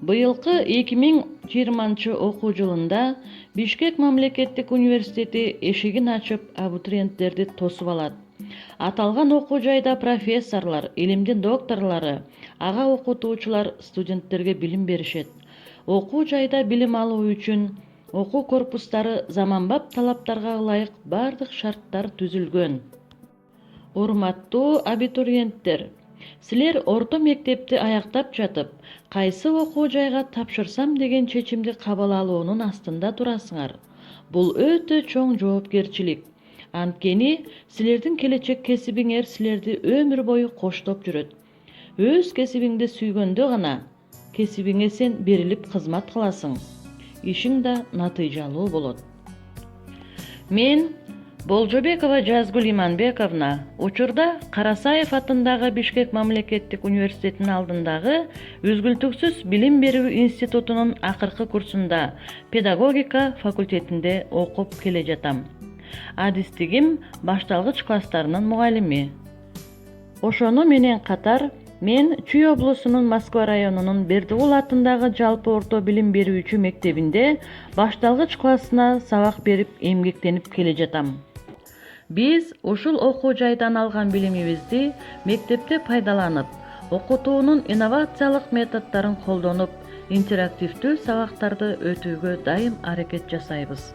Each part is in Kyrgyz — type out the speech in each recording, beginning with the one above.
Быйылкы 2020 окуу жылында Бишкек мамлекеттик университети эшигин ачып абитуриенттерди тосуп алат. Аталган окуу жайда профессорлор, илимдин докторлору, ага окутуучулар студенттерге билим беришет. Окуу жайда билим алуу үчүн окуу корпустары заманбап талаптарга ылайык бардык шарттар түзүлгөн. Урматтуу абитуриенттер, силер орто мектепти аяктап жатып, кайсы окуу жайга тапшырсам деген чечимди кабыл алуунун астында турасыңар. Бул өтө чоң жоопкерчилик. Анткени силердин келечек кесибиңер силерди өмүр бою коштоп жүрөт. Өз кесибиңди сүйгөндө гана кесибиңе сен берилип кызмат кыласың. Ишиң да натыйжалуу болот. Мен Болжобекова Жазгүл Иманбековна учурда Карасаев атындагы Бишкек мамлекеттик университетинин алдындагы үзгүлтүксүз билим берүү институтунун акыркы курсунда педагогика факультетинде окуп келе жатам. Адистигим башталгыч класстарынын мугалими. Ошону менен катар мен Чүй облусунун Москва районунун Бердигул атындагы жалпы орто билим берүүчү мектебинде башталгыч классына сабак берип эмгектенип келе жатам. Биз ушул окуу жайдан алган билимибизди мектепте пайдаланып, окутуунун инновациялык методдорун колдонуп, интерактивдүү сабактарды өтүүгө дайым аракет жасайбыз.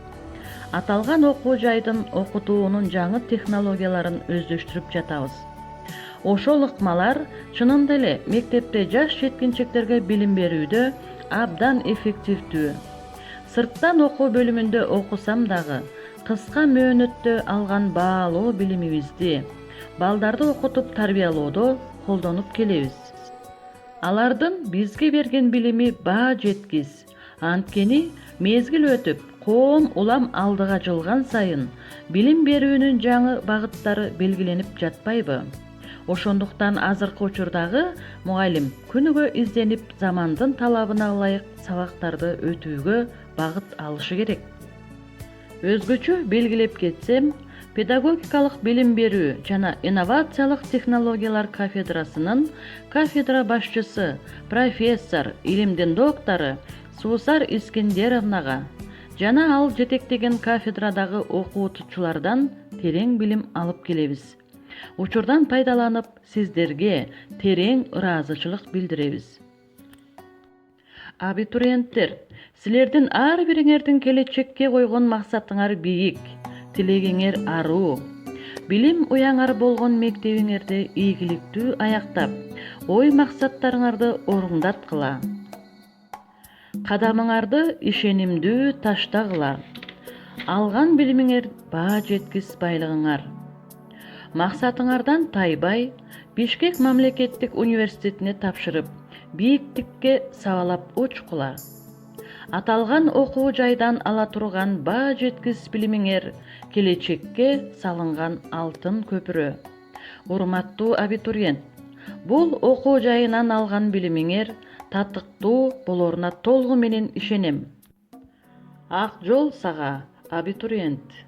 Аталган окуу жайдын окутуунун жаңы технологияларын өздөштүрүп жатабыз. Ошол ыкмалар чынында эле мектепте жаш жеткинчектерге билим берүүдө абдан эффективдүү. Сырттан окуу бөлүмүндө окусам дагы, кыска мөөнөттө алган баалуу билимибизди балдарды окутуп тарбиялоодо колдонуп келебиз. Алардын бизге берген билими баа жеткис. Анткени мезгил өтүп, коом улам алдыга жылган сайын билим берүүнүн жаңы багыттары белгиленип жатпайбы? Ошондуктан азыркы учурдагы мугалим күнүгө изденип, замандын талабына ылайык сабактарды өтүүгө багыт алышы керек. Өзгөчө белгилеп кетсем, педагогикалык билим берүү жана инновациялык технологиялар кафедрасынын кафедра башчысы, профессор, илимдин доктору Суусар Искендеровнага жана ал жетектеген кафедрадагы окутуучулардан терең билим алып келебиз. Учурдан пайдаланып, сиздерге терең ыраазычылык билдиребиз. Абитуриенттер, силердин ар бириңердин келечекке койгон максатыңар бийик, тилегиңер аруу. Билим уяңар болгон мектебиңерди ийгиликтүү аяктап, ой максаттарыңарды орундаткыла. Кадамыңарды ишенимдүү таштагыла. Алган билимиңер баа жеткис байлыгыңар. Максатыңардан тайбай, Бишкек мамлекеттик университетине тапшырып, бийиктикке сабалап учкула. Аталган окуу жайдан ала турган баа жеткис билимиңер келечекке салынган алтын көпүрө. Урматтуу абитуриент, бул окуу жайынан алган билимиңер татыктуу болоруна толугу менен ишенем. Ак жол сага, абитуриент.